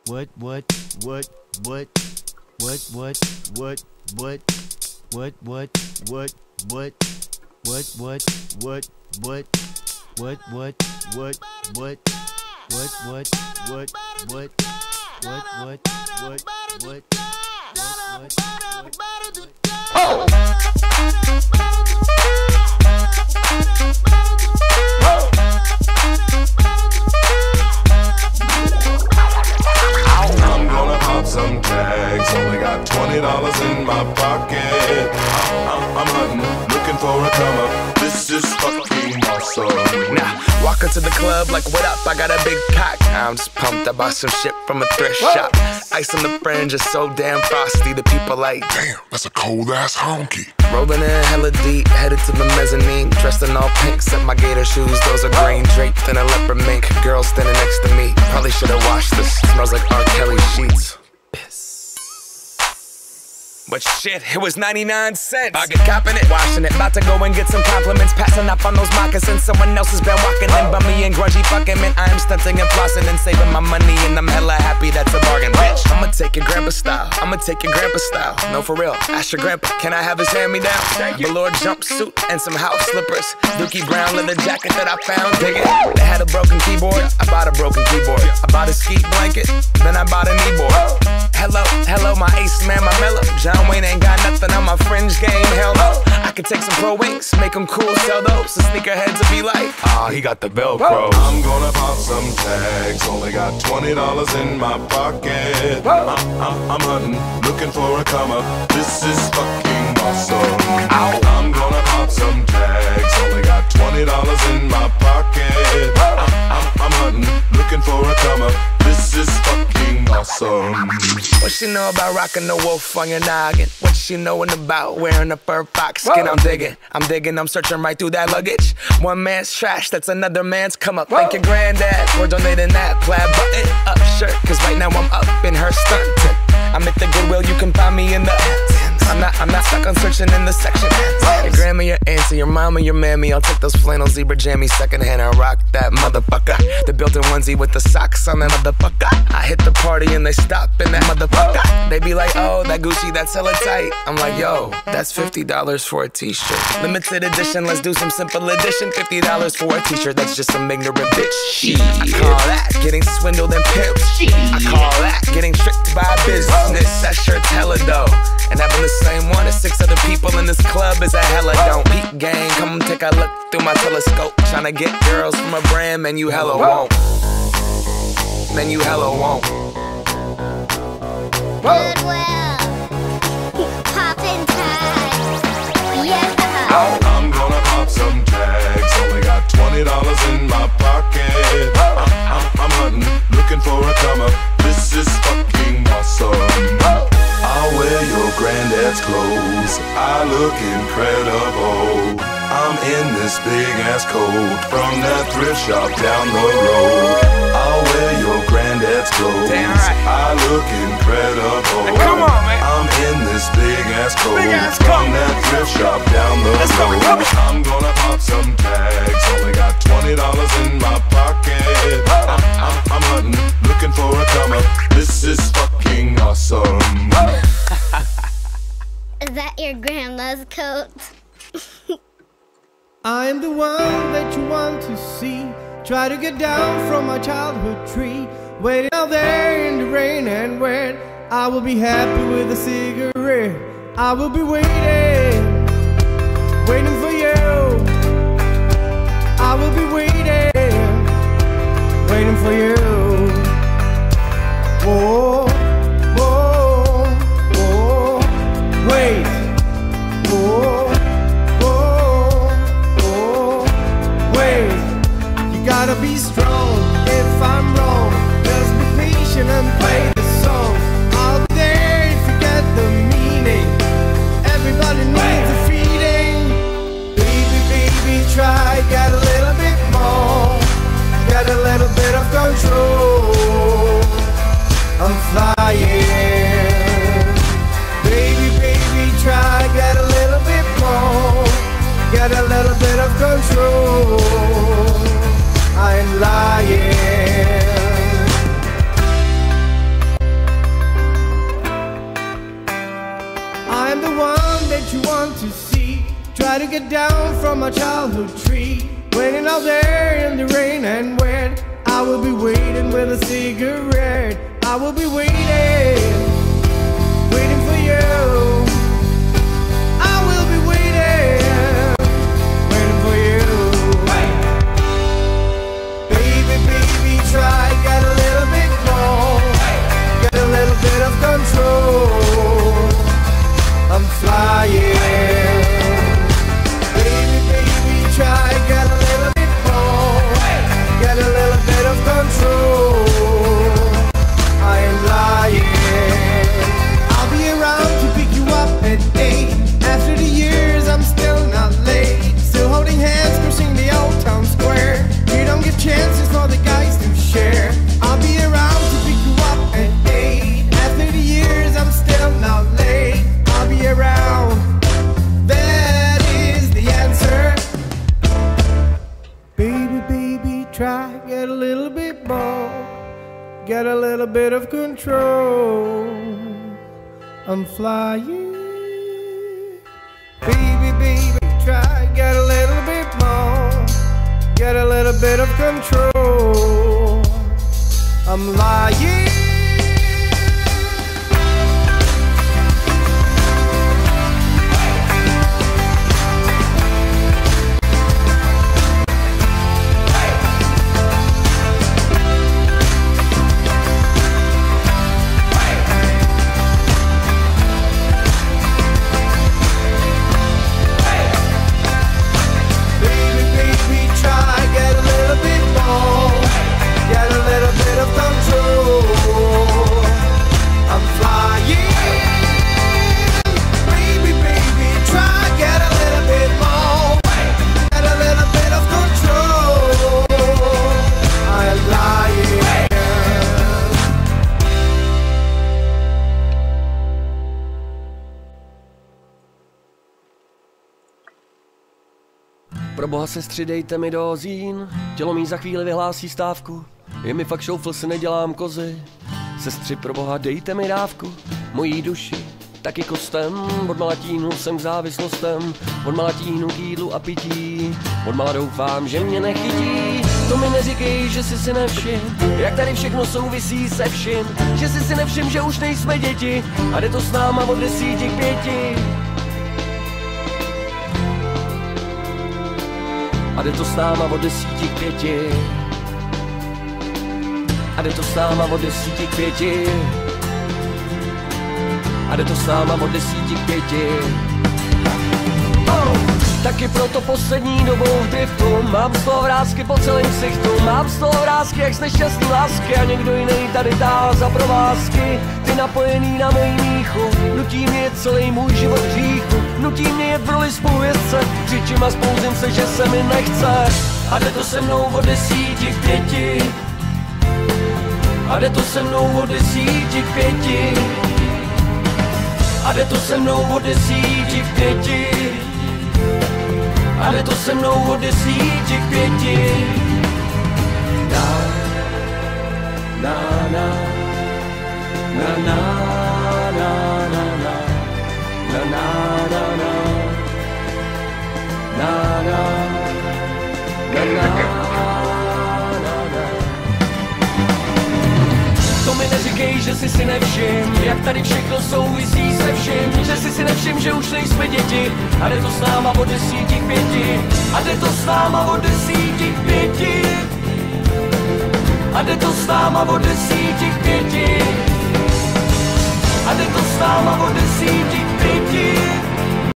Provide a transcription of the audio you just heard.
what, what, what, what, what, what, what, what, what, what, what, what, what, what, what, what, what, what, what, what. Oh! I'm gonna pop some tags. Only got $20 in my pocket. I'm hunting, looking for a come up. This is fucking awesome. Now, walk into the club like, what up? I got a big pack. I'm just pumped. I bought some shit from a thrift shop. Ice on the fringe is so damn frosty. The people like, damn, that's a cold ass honky. Rolling in hella deep, headed to the mezzanine. Dressed in all pink, set my gator shoes. Those are green, draped in a leopard mink. Girl standing next to me, probably should've washed this. Smells like R. Kelly sheets. But shit, it was 99 cents. I get copping it, washing it. About to go and get some compliments. Passing up on those moccasins. Someone else has been walking in. Bummy and grungy fucking man. I am stunting and flossing and saving my money. And I'm hella happy that's a bargain, bitch. I'ma take your grandpa style. I'ma take your grandpa style. No, for real. Ask your grandpa, can I have his hand-me-down? Velour jumpsuit and some house slippers. Dookie brown leather jacket that I found. Dig it. They had a broken keyboard. I bought a broken keyboard. I bought a ski blanket. Then I bought a kneeboard. Hello, hello, my ace man, my mellow. John Wayne ain't got nothing on my fringe game, hell no. I could take some pro wings, make them cool, sell those. The sneakerheads will be like, ah, he got the Velcro. I'm gonna pop some tags. Only got $20 in my pocket. I'm hunting, looking for a come up. This is fucking awesome. Ow. I'm gonna pop some tags. Only got $20 in my pocket. I'm hunting, looking for a come up. This is fucking awesome. What she know about rocking the wolf on your noggin? What she knowin' about wearing a fur fox skin? I'm digging, I'm searching right through that luggage. One man's trash, that's another man's come up. Thank your granddad for donating that plaid button up shirt. Cause right now I'm up in her stuntin'. I'm at the Goodwill, you can find me in the I'm not stuck on searching in the section. Your grandma, your auntie, your mama, your mammy. I'll take those flannel zebra jammies secondhand and rock that motherfucker. The built-in onesie with the socks on that motherfucker. I hit the party and they stop in that motherfucker. They be like, oh, that Gucci, that's hella tight. I'm like, yo, that's $50 for a t-shirt. Limited edition, let's do some simple edition. $50 for a t-shirt, that's just some ignorant bitch. Shit. I call that getting swindled and pimped. I call that getting tricked by business. That shirt's hella dope. And having the same one as 6 other people in this club is a hella don't. Peak gang, come take a look through my telescope. Tryna get girls from a brand, man, you hella won't. Man, you hella won't. Goodwill, poppin' tags, yeah. I'm gonna pop some tags. Only got $20 in my pocket. I'm hunting, looking for a come up. This is fucking awesome. I'll wear your granddad's clothes. I look incredible. I'm in this big ass coat from that thrift shop down the road. I'll wear your granddad's clothes. Damn right. I look incredible. Hey, come on, man. I'm in this big ass coat from that thrift shop down the road. I'm gonna pop some tags. Only got $20 in my pocket. I'm hunting, looking for a come up. This is fucking awesome. Is that your grandma's coat? I'm the one that you want to see. Try to get down from my childhood tree. Waiting out there in the rain and wet. I will be happy with a cigarette. I will be waiting, waiting for you. I will be waiting, waiting for you. Whoa, whoa, whoa, wait. Whoa, whoa, whoa, wait. You gotta be strong if I'm wrong. Just be patient and play the song. I'll be there if you get the meaning. Everybody needs a feeding. Baby, baby, try, get a little bit more. Get a little bit of control. to see. Try to get down from my childhood tree. Waiting out there in the rain and wet. I will be waiting with a cigarette. I will be waiting, waiting for you. I will be waiting, waiting for you. Baby, baby, try, get a little bit more. Get a little bit of control. I'm flying. Baby, baby, try, get a little bit more. Get a little bit of control. I am lying. I'll be around to pick you up at 8. After the years, I'm still not late. Still holding hands, crossing the old town square. You don't get chances for the guys to share. I'll be around to pick you up at 8. After the years, I'm still not late. I'll be around. That is the answer. Baby, baby, try, get a little bit more. Get a little bit of control. I'm flying. Baby, baby, try, get a little bit more. Get a little bit of control. I'm lying. Pro boha, sestři, dejte mi dozín, tělo mý za chvíli vyhlásí stávku. Je mi fakt šoufl, si nedělám kozy. Sestři, pro boha, dejte mi dávku, mojí duši, taky kostem. Od malatínu jsem k závislostem, od malatínu k jídlu a pití. Odmala doufám, že mě nechytí, to mi neříkej, že jsi si nevšim, jak tady všechno souvisí se vším. Že jsi si nevšim, že už nejsme děti a jde to s náma od 10 k 5. A jde to s náma od 10 k 5. A jde to s náma od 10 k 5. A jde to s náma od 10 k 5. Taky proto poslední dobou v driftu mám z toho vrásky po celém ksichtu. Mám z toho vrásky jak z nešťastný lásky a někdo jiný tady dál za provázky. Ty napojený na mojí míchu, nutí mě celý můj život hříchu. Nutí mě jet v roli spolujezdce, křičím a spouzím se, že se mi nechce. A jde to se mnou od 10 k 5. A jde to se mnou od 10 k 5. A jde to se mnou od 10 k 5. A jde to se mnou od 10 k 5. Na, na, na, na, na, na, na, na, na, na, na, na, na, na, na. To mi neříkej, že jsi si nevšim, jak tady všechno souvisí se vším. Že jsi si nevšim, že už nejsme děti a jde to s náma od 10 k 5. A jde to s náma od 10 k 5. A jde to s náma od 10 k 5.